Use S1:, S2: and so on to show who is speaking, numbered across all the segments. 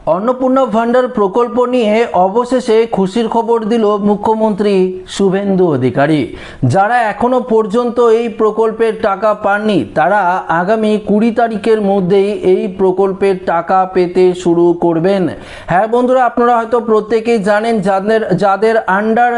S1: অন্নপূর্ণা ভান্ডার প্রকল্প নিয়ে অবশেষে খুশির খবর দিল মুখ্যমন্ত্রী শুভেন্দু অধিকারী। যারা এখনো পর্যন্ত এই প্রকল্পের টাকা পাননি তারা আগামী 20 তারিখের মধ্যেই এই প্রকল্পের টাকা পেতে শুরু করবেন। হ্যাঁ বন্ধুরা, আপনারা হয়তো প্রত্যেকেই জানেন যাদের আন্ডার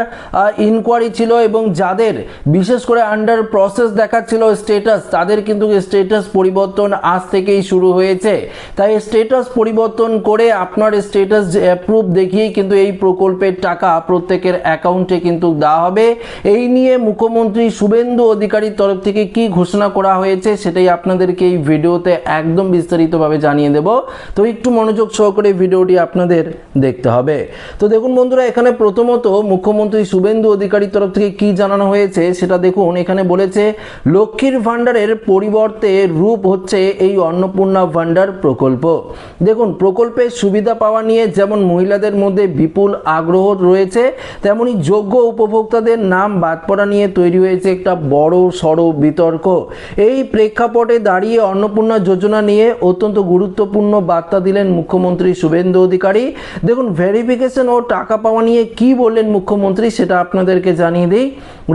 S1: ইনকোয়ারি ছিল এবং যাদের বিশেষ করে আন্ডার প্রসেস দেখাচ্ছিল স্ট্যাটাস, তাদের কিন্তু স্ট্যাটাস পরিবর্তন আজ থেকেই শুরু হয়েছে। তাই স্ট্যাটাস পরিবর্তন করে আপনার স্ট্যাটাস অ্যাপ্রুভ দেখিয়েই কিন্তু এই প্রকল্পের টাকা প্রত্যেকের অ্যাকাউন্টে কিন্তু দেওয়া হবে। এই নিয়ে মুখ্যমন্ত্রী শুভেন্দু অধিকারীর তরফ থেকে কি ঘোষণা করা হয়েছে সেটাই আপনাদেরকে এই ভিডিওতে একদম বিস্তারিতভাবে জানিয়ে দেব। তো একটু মনোযোগ সহকারে ভিডিওটি আপনাদের দেখতে হবে। তো দেখুন বন্ধুরা, এখানে প্রথমত মুখ্যমন্ত্রী শুভেন্দু অধিকারীর তরফ থেকে কি জানানো হয়েছে সেটা দেখুন। এখানে বলেছে লক্ষ্মীর ভান্ডারের পরিবর্তে রূপ হচ্ছে এই অন্নপূর্ণা ভান্ডার প্রকল্প। দেখুন, প্রকল্পের সুবিধা পাওয়া নিয়ে যেমন মহিলাদের মধ্যে বিপুল আগ্রহ রয়েছে, তেমনি যোগ্য উপভোক্তাদের নাম বাদ পড়া নিয়ে তৈরি হয়েছে একটা বড় সড় বিতর্ক। এই প্রেক্ষাপটে দাঁড়িয়ে অন্নপূর্ণা যোজনা নিয়ে অত্যন্ত গুরুত্বপূর্ণ বার্তা দিলেন মুখ্যমন্ত্রী শুভেন্দু অধিকারী। দেখুন, ভেরিফিকেশন ও টাকা পাওয়া নিয়ে কি বললেন মুখ্যমন্ত্রী সেটা আপনাদেরকে জানিয়ে দিই।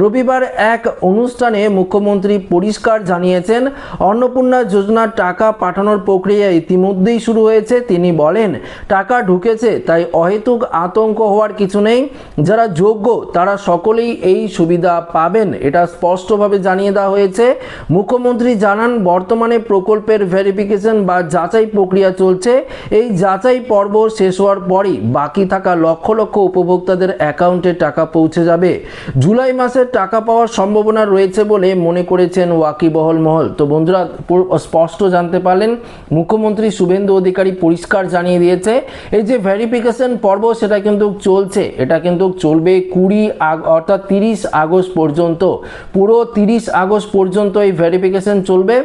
S1: রবিবার এক অনুষ্ঠানে মুখ্যমন্ত্রী পরিষ্কার জানিয়েছেন অন্নপূর্ণা যোজনার টাকা পাঠানোর প্রক্রিয়া ইতিমধ্যেই শুরু হয়েছে। তিনি বলেন, টাকা ঢুকেছে তাই অহেতুক আতঙ্ক হওয়ার কিছু নেই। যারা যোগ্য তারা সকলেই এই সুবিধা পাবেন, এটা স্পষ্টভাবে জানিয়ে দেওয়া হয়েছে। মুখ্যমন্ত্রী জানান, বর্তমানে প্রকল্পের ভেরিফিকেশন বা যাচাই প্রক্রিয়া চলছে। এই যাচাই পর্ব শেষ হওয়ার পরই বাকি থাকা লক্ষ লক্ষ উপভোক্তাদের অ্যাকাউন্টে টাকা পৌঁছে যাবে। জুলাই মাসে টাকা পাওয়ার সম্ভাবনা রয়েছে বলে মনে করেছেন ওয়াকিবহল মহল। তো বন্ধুরা, স্পষ্ট জানতে পারলেন, মুখ্যমন্ত্রী শুভেন্দু অধিকারী পরিষ্কার জানিয়ে দিয়েছে এই যে ভেরিফিকেশন পর্ব সেটা কিন্তু চলছে, এটা কিন্তু চলবে 30 আগস্ট পর্যন্ত। পুরো 30 আগস্ট পর্যন্ত এই ভেরিফিকেশন চলবে।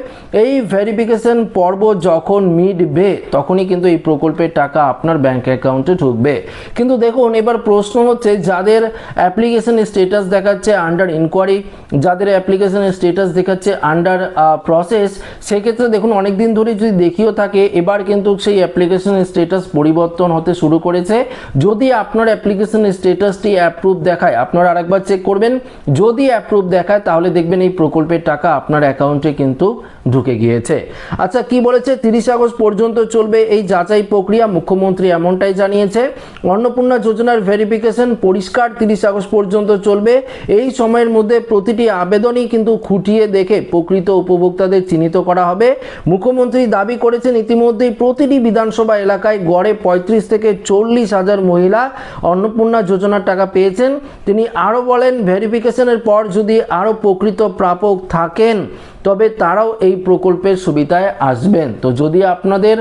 S1: এই ভেরিফিকেশন পর্ব যখন মিটবে তখনই কিন্তু এই প্রকল্পের টাকা আপনার ব্যাংক অ্যাকাউন্টে ঢুকবে। কিন্তু দেখুন, এবার প্রশ্ন হচ্ছে যাদের অ্যাপ্লিকেশন স্ট্যাটাস দেখাচ্ছে আন্ডার ইনকোয়ারি, যাদের অ্যাপ্লিকেশন স্ট্যাটাস দেখাচ্ছে আন্ডার প্রসেস, সেক্ষেত্রে দেখুন অনেকদিন ধরে যদি দেখিও থাকে এবার কিন্তু সেই অ্যাপ্লিকেশন স্ট্যাটাস পরিবর্তন হতে শুরু করেছে। যদি আপনার অ্যাপ্লিকেশন স্ট্যাটাসটি অ্যাপ্রুভ দেখায়, আপনারা আরেকবার চেক করবেন, যদি অ্যাপ্রুভ দেখায় তাহলে দেখবেন এই প্রকল্পের টাকা আপনার অ্যাকাউন্টে কিন্তু ঢুকে গিয়েছে। আচ্ছা, কি বলেছে? 30 আগস্ট পর্যন্ত চলবে এই যাচাই প্রক্রিয়া, মুখ্যমন্ত্রী এমনটাই জানিয়েছে। অন্নপূর্ণা যোজনার ভেরিফিকেশন পরিষ্কার 30 আগস্ট পর্যন্ত চলবে। এই সময়ের মধ্যে প্রতিটি আবেদনই কিন্তু খুঁটিয়ে দেখে প্রকৃত উপভোক্তাদের চিহ্নিত করা হবে। মুখ্যমন্ত্রী দাবি করেছেন ইতিমধ্যেই প্রতিটি বিধানসভা এলাকায় গড়ে 35 থেকে 40 হাজার মহিলা অন্নপূর্ণা যোজনার টাকা পেয়েছেন। তিনি আরও বলেন, ভেরিফিকেশনের পর যদি আরও প্রকৃত প্রাপক থাকেন তবে তারাও এই প্রকল্পের সুবিধায় আসবেন। তো যদি আপনাদের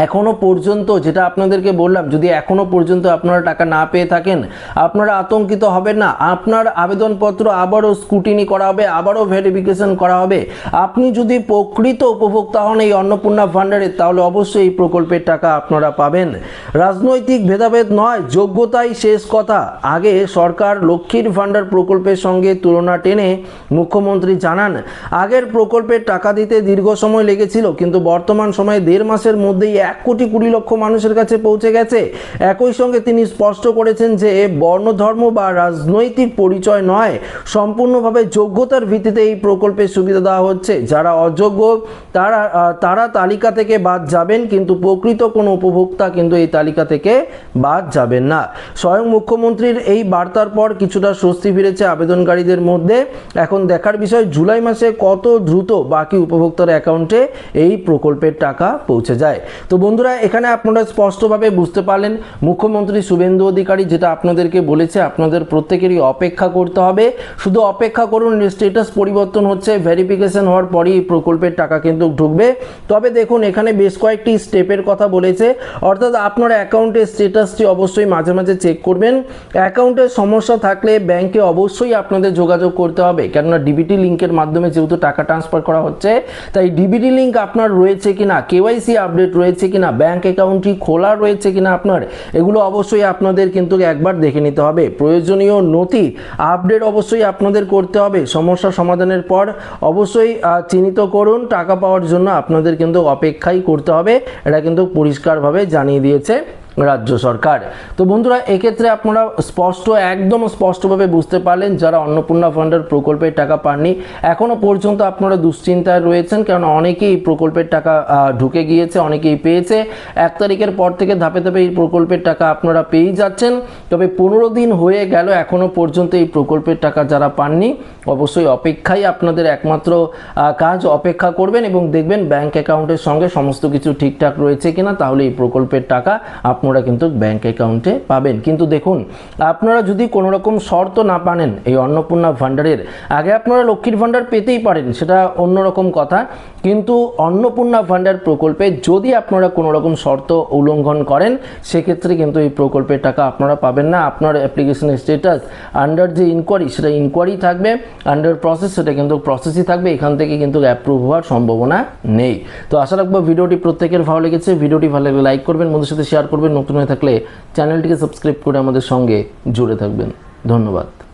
S1: এখনো পর্যন্ত, যেটা আপনাদেরকে বললাম, যদি এখনো পর্যন্ত আপনারা টাকা না পেয়ে থাকেন আপনারা আতঙ্কিত হবেন না। আপনার আবেদনপত্র আবারও স্ক্রুটিনি করা হবে, আবারও ভেরিফিকেশন করা হবে। আপনি যদি প্রকৃত উপভোক্তা হন এই অন্নপূর্ণা ভান্ডারের, তাহলে অবশ্যই এই প্রকল্পের টাকা আপনারা পাবেন। রাজনৈতিক ভেদাভেদ নয়, যোগ্যতাই শেষ কথা। আগে সরকার লক্ষ্মীর ভান্ডার প্রকল্পের সঙ্গে তুলনা টেনে মুখ্যমন্ত্রী জানান, আগের প্রকল্পের টাকা দিতে দীর্ঘ সময় লেগেছিল, কিন্তু বর্তমান সময়ে 1.5 মাসের মধ্যেই 1,20,00,000 মানুষের কাছে পৌঁছে গেছে। একই সঙ্গে তিনি স্পষ্ট করেছেন যে বর্ণ, ধর্ম বা রাজনৈতিক পরিচয় নয়, সম্পূর্ণভাবে যোগ্যতার ভিত্তিতে এই প্রকল্পের সুবিধা দেওয়া হচ্ছে। যারা অযোগ্য তারা তালিকা থেকে বাদ যাবেন, কিন্তু প্রকৃত কোনো উপভোক্তা কিন্তু এই তালিকা থেকে বাদ যাবেন না। স্বয়ং মুখ্যমন্ত্রীর এই বার্তার পর কিছুটা স্বস্তি ফিরেছে আবেদনকারীদের মধ্যে। এখন দেখার বিষয় জুলাই মাসে কত দ্রুত বাকি উপভোক্তার অ্যাকাউন্টে এই প্রকল্পের টাকা পৌঁছে যায়। তো বন্ধুরা, এখানে আপনারা স্পষ্টভাবে বুঝতে পারলেন মুখ্যমন্ত্রী শুভেন্দু অধিকারী যেটা আপনাদেরকে বলেছে, আপনাদের প্রত্যেকেরই অপেক্ষা করতে হবে। শুধু অপেক্ষা করুন, স্ট্যাটাস পরিবর্তন হচ্ছে, ভেরিফিকেশন হওয়ার পরই প্রকল্পের টাকা কিন্তু ঢুকবে। তবে দেখুন, এখানে বেশ কয়েকটি স্টেপের কথা বলেছে, অর্থাৎ আপনার অ্যাকাউন্টের স্ট্যাটাসটি অবশ্যই মাঝে মাঝে চেক করবেন। অ্যাকাউন্টের সমস্যা থাকলে ব্যাংকে অবশ্যই আপনাদের যোগাযোগ করতে হবে, কেননা ডিবিটি লিঙ্কের মাধ্যমে যেহেতু টাকা ট্রান্সফার করা হচ্ছে, তাই ডিবিটি লিঙ্ক আপনার রয়েছে কিনা, কেওয়াইসি আপডেট রয়েছে রয়েছে কিনা, ব্যাংক অ্যাকাউন্টটি খোলা রয়েছে কিনা আপনার, এগুলো অবশ্যই আপনাদের কিন্তু একবার দেখে নিতে হবে। প্রয়োজনীয় নথি আপডেট অবশ্যই আপনাদের করতে হবে। সমস্যা সমাধানের পর অবশ্যই চিহ্নিত করুন, টাকা পাওয়ার জন্য আপনাদের কিন্তু অপেক্ষাই করতে হবে, এটা কিন্তু পরিষ্কারভাবে জানিয়ে দিয়েছে রাজ্য সরকার। তো বন্ধুরা, এক্ষেত্রে আপনারা একদম স্পষ্টভাবে বুঝতে পারলেন যারা অন্নপূর্ণা ফান্ডের প্রকল্পের টাকা পাননি এখনো পর্যন্ত আপনারা দুশ্চিন্তায় রয়েছেন, কারণ অনেকেই প্রকল্পের টাকা ঢুকে গিয়েছে, অনেকেই পেয়েছে। 1 তারিখের পর থেকে ধাপে ধাপে এই প্রকল্পের টাকা আপনারা পেয়েই যাচ্ছেন। তবে 15 দিন হয়ে গেল এখনো পর্যন্ত এই প্রকল্পের টাকা যারা পাননি, অবশ্যই অপেক্ষাই আপনাদের একমাত্র কাজ। অপেক্ষা করবেন এবং দেখবেন ব্যাংক অ্যাকাউন্টের সঙ্গে সমস্ত কিছু ঠিকঠাক রয়েছে কিনা, তাহলে এই প্রকল্পের টাকা আপনারা কিন্তু ব্যাংক অ্যাকাউন্টে পাবেন। কিন্তু দেখুন, আপনারা যদি কোনো রকম শর্ত না পানেন এই অন্নপূর্ণা ভান্ডারের, আগে আপনারা লক্ষ্মীর ভান্ডার পেতেই পারেন, সেটা অন্যরকম কথা। কিন্তু অন্নপূর্ণা ভান্ডার প্রকল্পে যদি আপনারা কোনো রকম শর্ত উল্লঙ্ঘন করেন, সেক্ষেত্রে কিন্তু এই প্রকল্পের টাকা আপনারা পাবেন না। আপনার অ্যাপ্লিকেশনের স্ট্যাটাস আন্ডার যে ইনকোয়ারি, সেটা ইনকোয়ারি থাকবে, আন্ডার প্রসেস সেটা কিন্তু প্রসেসই থাকবে, এখান থেকে কিন্তু অ্যাপ্রুভ হওয়ার সম্ভাবনা নেই। তো আশা রাখবো ভিডিওটি প্রত্যেকের ভালো লেগেছে। ভিডিওটি ভালো লাগলে লাইক করবেন, বন্ধুদের সাথে শেয়ার করবেন, নতুন হয়ে থাকলে চ্যানেলটিকে সাবস্ক্রাইব করে আমাদের সঙ্গে জুড়ে থাকবেন। ধন্যবাদ।